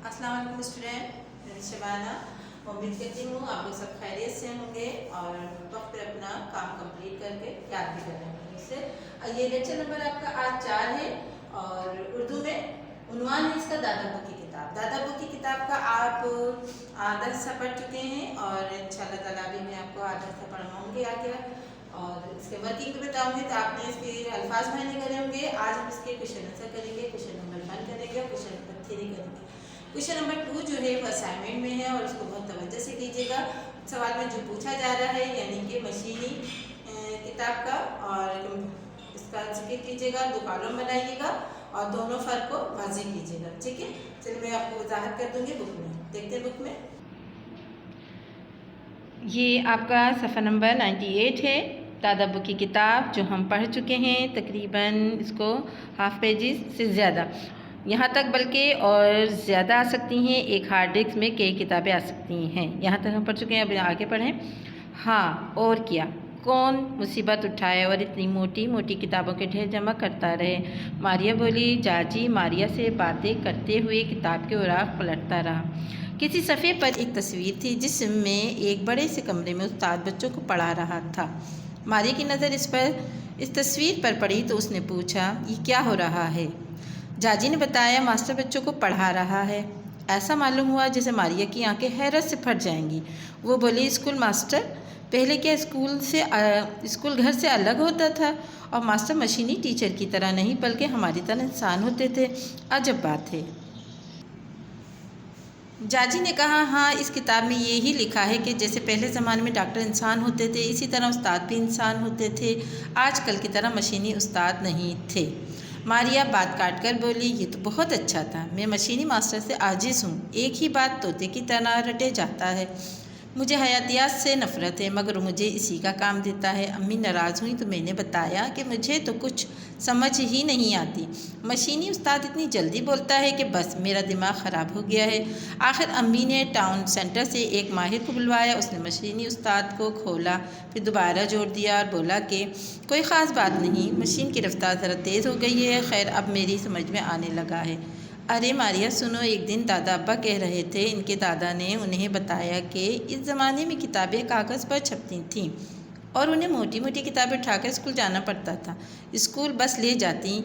अस्सलाम वालेकुम स्टूडेंट, मैं शबाना। उम्मीद करती हूँ आप लोग सब खैरियत से होंगे और वक्त पे अपना काम कंप्लीट करके याद भी कर रहे हैं इससे। ये लेक्चर नंबर आपका आज 4 है और उर्दू में उन्वान है इसका दादा बुक की किताब। दादा बुक की किताब का आप आधा हिस्सा पढ़ चुके हैं और इंशाल्लाह ताला भी मैं आपको आधा हिस्सा पढ़वाऊँगी आगे और इसके वर्किंग भी बताऊँगी। तो आपने इसके अल्फाज मायने करे होंगे। आज हम इसके क्वेश्चन आंसर करेंगे, क्वेश्चन नंबर 1 करेंगे और क्वेश्चन नंबर 3 करेंगे। क्वेश्चन नंबर 2 जो है वो असाइनमेंट में है और उसको बहुत तवज्जो से कीजिएगा। सवाल में जो पूछा जा रहा है यानी कि मशीनी किताब का, और इसका जिक्र कीजिएगा, 2 कॉलम बनाइएगा और दोनों फ़र्क को वाज़ेह कीजिएगा। ठीक है, चलिए मैं आपको वजाहत कर दूँगी बुक में। देखते हैं बुक में। ये आपका सफ़ा नंबर 98 है। दादा बुक की किताब जो हम पढ़ चुके हैं, तकरीबन इसको हाफ पेजेस से ज़्यादा, यहाँ तक बल्कि और ज़्यादा आ सकती हैं। एक हार्ड डिस्क में कई किताबें आ सकती हैं। यहाँ तक हम पढ़ चुके हैं, अब आगे पढ़ें। हाँ, और क्या, कौन मुसीबत उठाए और इतनी मोटी मोटी किताबों के ढेर जमा करता रहे। मारिया बोली। जाजी मारिया से बातें करते हुए किताब के औराक पलटता रहा। किसी सफ़े पर एक तस्वीर थी जिसमें एक बड़े से कमरे में उस्ताद बच्चों को पढ़ा रहा था। मारिया की नज़र इस तस्वीर पर पड़ी तो उसने पूछा, ये क्या हो रहा है? जाजी ने बताया, मास्टर बच्चों को पढ़ा रहा है। ऐसा मालूम हुआ जैसे मारिया की आंखें हैरत से फट जाएंगी। वो बोली, स्कूल मास्टर? पहले क्या स्कूल घर से अलग होता था और मास्टर मशीनी टीचर की तरह नहीं बल्कि हमारी तरह इंसान होते थे? अजब बात है। जाजी ने कहा, हाँ, इस किताब में ये ही लिखा है कि जैसे पहले ज़माने में डॉक्टर इंसान होते थे, इसी तरह उस्ताद भी इंसान होते थे। आजकल की तरह मशीनी उस्ताद नहीं थे। मारिया बात काट कर बोली, ये तो बहुत अच्छा था। मैं मशीनी मास्टर से आजिज़ हूँ। एक ही बात तोते की तरह रटे जाता है। मुझे हयातियात से नफ़रत है मगर मुझे इसी का काम देता है। अम्मी नाराज़ हुई तो मैंने बताया कि मुझे तो कुछ समझ ही नहीं आती। मशीनी उस्ताद इतनी जल्दी बोलता है कि बस मेरा दिमाग ख़राब हो गया है। आखिर अम्मी ने टाउन सेंटर से एक माहिर को बुलवाया। उसने मशीनी उस्ताद को खोला, फिर दोबारा जोड़ दिया और बोला कि कोई ख़ास बात नहीं, मशीन की रफ्तार ज़रा तेज़ हो गई है। खैर, अब मेरी समझ में आने लगा है। अरे मारिया सुनो, एक दिन दादा अब्बा कह रहे थे इनके दादा ने उन्हें बताया कि इस ज़माने में किताबें कागज़ पर छपती थीं और उन्हें मोटी मोटी किताबें उठाकर स्कूल जाना पड़ता था। स्कूल बस ले जाती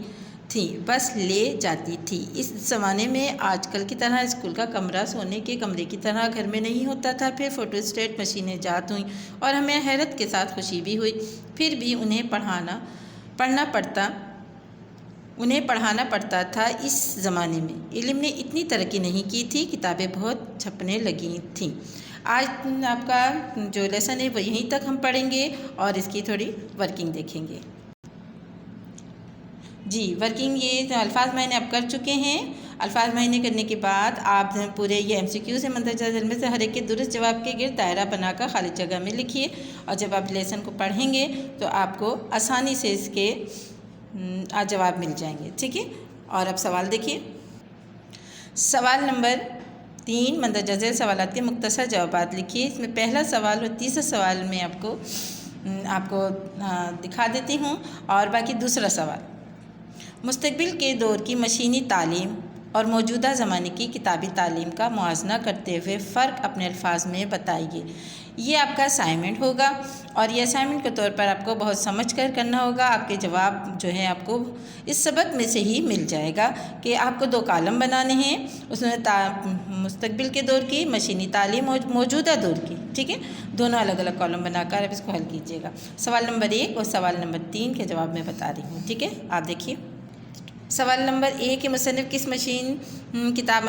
थी। इस ज़माने में आजकल की तरह स्कूल का कमरा सोने के कमरे की तरह घर में नहीं होता था। फिर फ़ोटोस्टेट मशीनें ईजाद हुईं और हमें हैरत के साथ खुशी भी हुई। फिर भी उन्हें पढ़ाना पड़ता था। इस ज़माने में इल्म ने इतनी तरक्की नहीं की थी, किताबें बहुत छपने लगी थीं। आज आपका जो लेसन है वो यहीं तक हम पढ़ेंगे और इसकी थोड़ी वर्किंग देखेंगे। जी, वर्किंग ये अल्फाज मायने आप कर चुके हैं। अल्फाज मायने करने के बाद आप पूरे ये MCQ से मंदरजा ज़िल में से हर एक के दुरुस्त जवाब के गिर्द दायरा बनाकर खाली जगह में लिखिए और जब आप लेसन को पढ़ेंगे तो आपको आसानी से इसके आज जवाब मिल जाएंगे। ठीक है, और अब सवाल देखिए। सवाल नंबर 3 मंदरजा ज़ैल सवालात के मुख्तसर जवाबात लिखिए। इसमें पहला सवाल और तीसरा सवाल में आपको दिखा देती हूँ और बाकी दूसरा सवाल। मुस्तकबिल के दौर की मशीनी तालीम और मौजूदा ज़माने की किताबी तालीम का मुआजना करते हुए फ़र्क अपने अल्फाज में बताइए। ये आपका असाइनमेंट होगा और ये असाइनमेंट के तौर पर आपको बहुत समझ कर करना होगा। आपके जवाब जो है आपको इस सबक में से ही मिल जाएगा कि आपको 2 कॉलम बनाने हैं। उसमें मुस्तकबिल के दौर की, मशीनी तालीम और मौजूदा दौर की, ठीक है, दोनों अलग अलग कॉलम बनाकर आप इसको हल कीजिएगा। सवाल नंबर 1 और सवाल नंबर 3 के जवाब मैं बता रही हूँ। ठीक है, आप देखिए। सवाल नंबर 1 के मुसन्निफ़ किस मशीनी किताब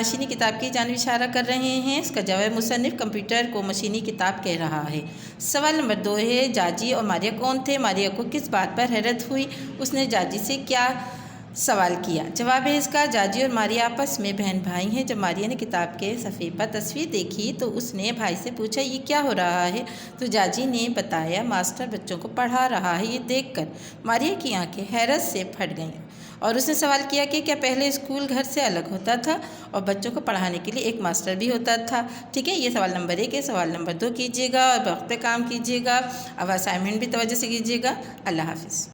की जानिब इशारा कर रहे हैं? इसका जवाब, मुसन्निफ़ कंप्यूटर को मशीनी किताब कह रहा है। सवाल नंबर 2 है, जाजी और मारिया कौन थे? मारिया को किस बात पर हैरत हुई? उसने जाजी से क्या सवाल किया? जवाब है इसका, जाजी और मारिया आपस में बहन भाई हैं। जब मारिया ने किताब के सफ़े पर तस्वीर देखी तो उसने भाई से पूछा, ये क्या हो रहा है? तो जाजी ने बताया, मास्टर बच्चों को पढ़ा रहा है। ये देखकर मारिया की आंखें हैरत से फट गईं और उसने सवाल किया कि क्या पहले स्कूल घर से अलग होता था और बच्चों को पढ़ाने के लिए एक मास्टर भी होता था? ठीक है, ये सवाल नंबर 1 है। सवाल नंबर 2 कीजिएगा और वक्त पे काम कीजिएगा। अब असाइनमेंट भी तवज्जो से कीजिएगा। अल्लाह हाफ़िज़।